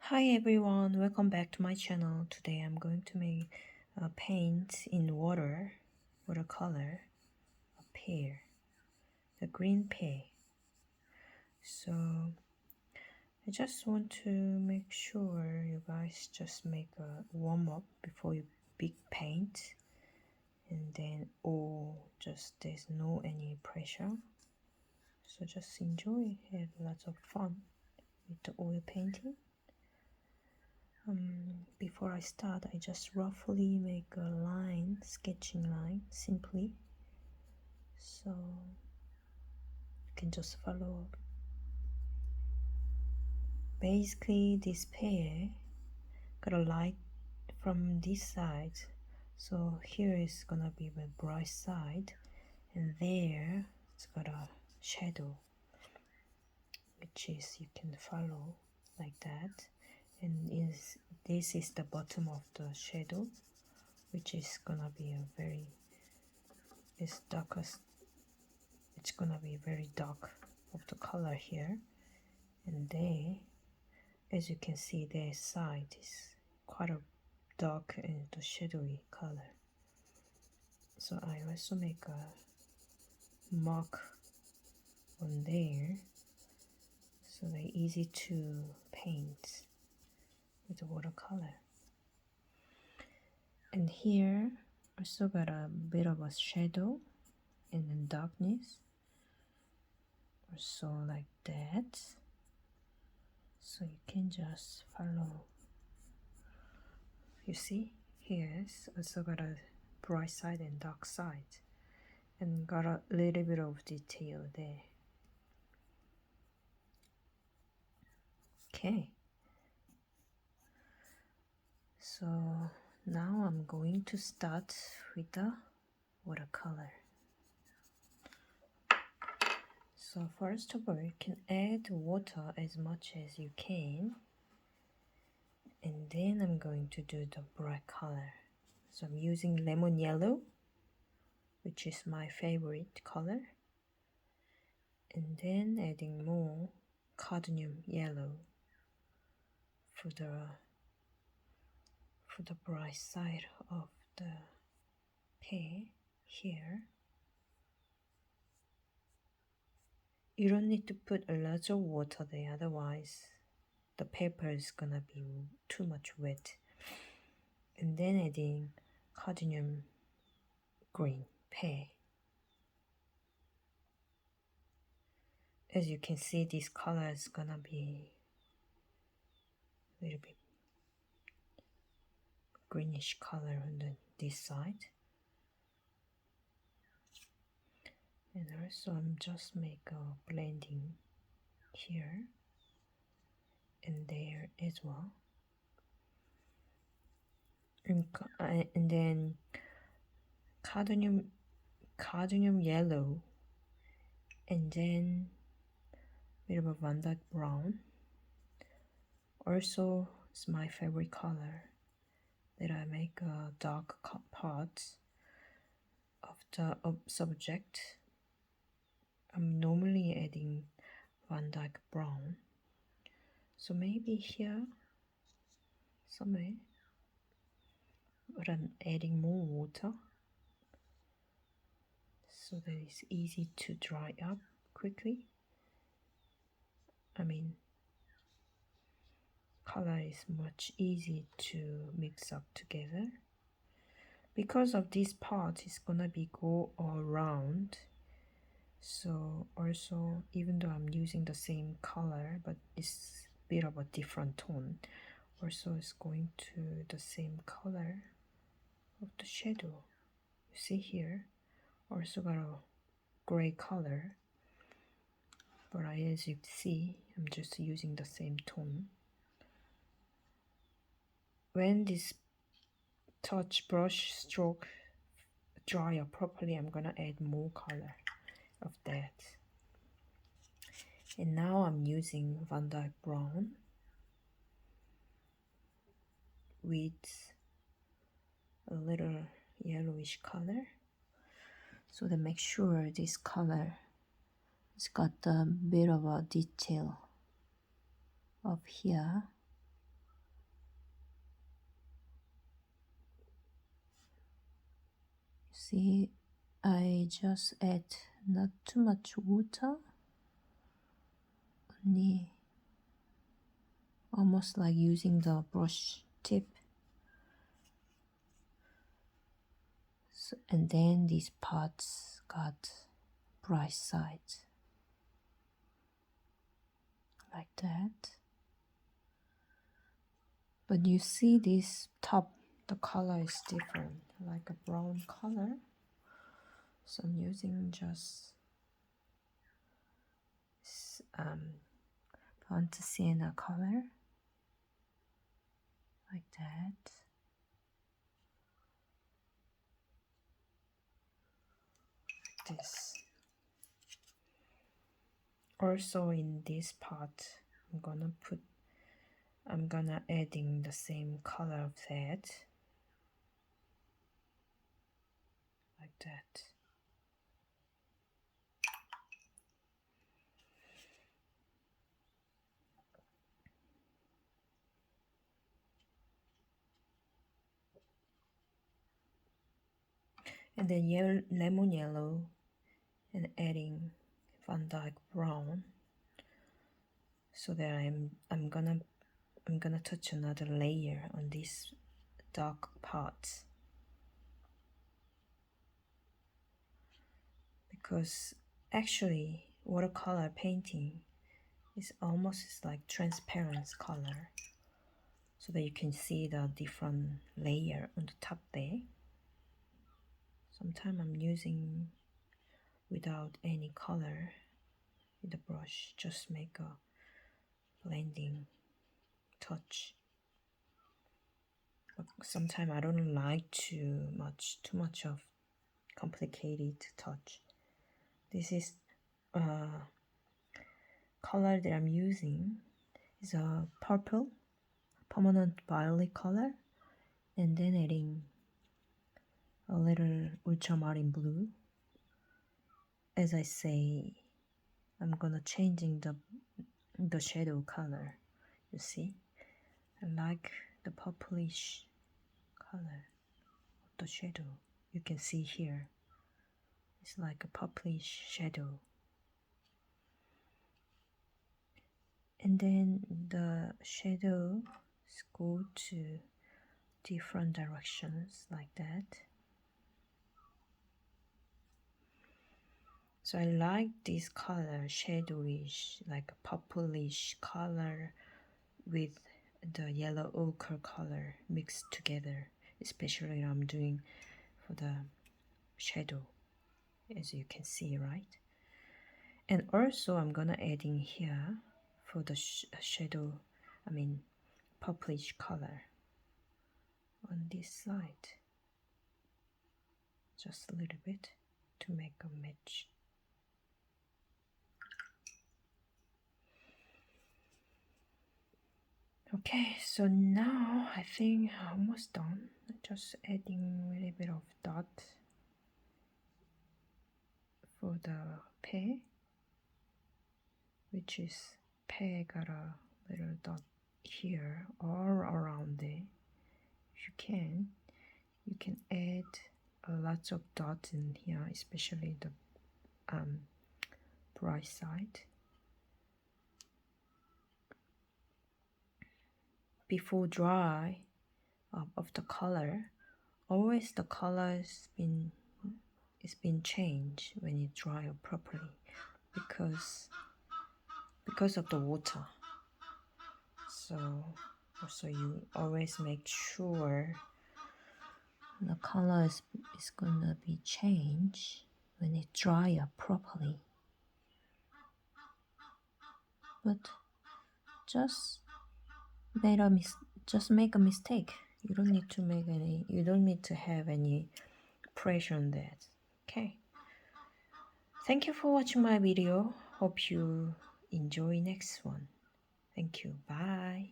Hi everyone, welcome back to my channel. Today I'm going to make a paint in watercolor, a pear, the green pear. So I just want to make sure you guys just make a warm up before you big paint, and then just there's no any pressure. So just enjoy, have lots of fun with the oil painting. Before I start, I just roughly make a line, sketching line, simply. So you can just follow. Basically, this pear got a light from this side. So here is gonna be the bright side, and there it's got a shadow, which is you can follow like that. And this is the bottom of the shadow, which is gonna be a very is darkest. It's gonna be very dark of the color here, and there, as you can see, their side is quite a dark and shadowy color. So I also make a mark on there, so they're easy to paint with the watercolor. And here also got a bit of a shadow and then darkness, also like that. So you can just follow. You see, here's also got a bright side and dark side, and got a little bit of detail there. Okay, so now I'm going to start with the watercolor. So first of all, you can add water as much as you can, and then I'm going to do the bright color. So I'm using lemon yellow, which is my favorite color, and then adding more cadmium yellow for the bright side of the pear here. You don't need to put a lot of water there, otherwise the paper is gonna be too much wet. And then adding cadmium green pear. As you can see, this color is gonna be a little bit greenish color on this side. And also I'm just make a blending here and there as well. And then cadmium yellow, and then a bit of a Van Dyke brown. Also, it's my favorite color that I make a dark parts of the subject. I'm normally adding Van Dyke brown, so maybe here somewhere, but I'm adding more water so that it's easy to dry up quickly. I mean, color is much easier to mix up together. Because of this part, it's gonna be go all around. So also, even though I'm using the same color, but it's a bit of a different tone, also it's going to the same color of the shadow. You see here, also got a gray color, but as you see, I'm just using the same tone. When this touch brush stroke dry up properly, I'm gonna add more color of that. And now I'm using Van Dyke brown with a little yellowish color, so to make sure this color has got a bit of a detail up here. See, I just add not too much water, only almost like using the brush tip. So, and then these parts got bright sides like that. But you see this top, the color is different, like a brown color. So I'm using just burnt sienna color like that. Like this. Also in this part, I'm gonna adding the same color of that. Like that. And then yellow, lemon yellow, and adding Van Dyke brown, so that I'm gonna touch another layer on this dark part, because actually watercolor painting is almost like transparent color, so that you can see the different layer on the top there. Sometimes I'm using without any color with the brush, just make a blending touch. But sometimes I don't like too much of complicated touch. This is color that I'm using is a purple permanent violet color, and then adding a little ultramarine blue. As I say, I'm gonna changing the shadow color. You see, I like the purplish color of the shadow. You can see here, it's like a purplish shadow. And then the shadows go to different directions like that. So I like this color, shadowish, like a purplish color with the yellow ochre color mixed together, especially I'm doing for the shadow, as you can see, right? And also I'm gonna add in here for the shadow, purplish color on this side, just a little bit to make a match. Okay, so now I think I'm almost done. Just adding a little bit of dot for the pear, which is pear got a little dot here all around it. If you can add lots of dots in here, especially the bright side. Before dry of the color, always the color it's been changed when you dry it properly, because of the water. So also you always make sure the color is gonna be changed when it dry up properly. But just make a mistake. You don't need to have any pressure on that. Okay. Thank you for watching my video. Hope you enjoy next one. Thank you. Bye.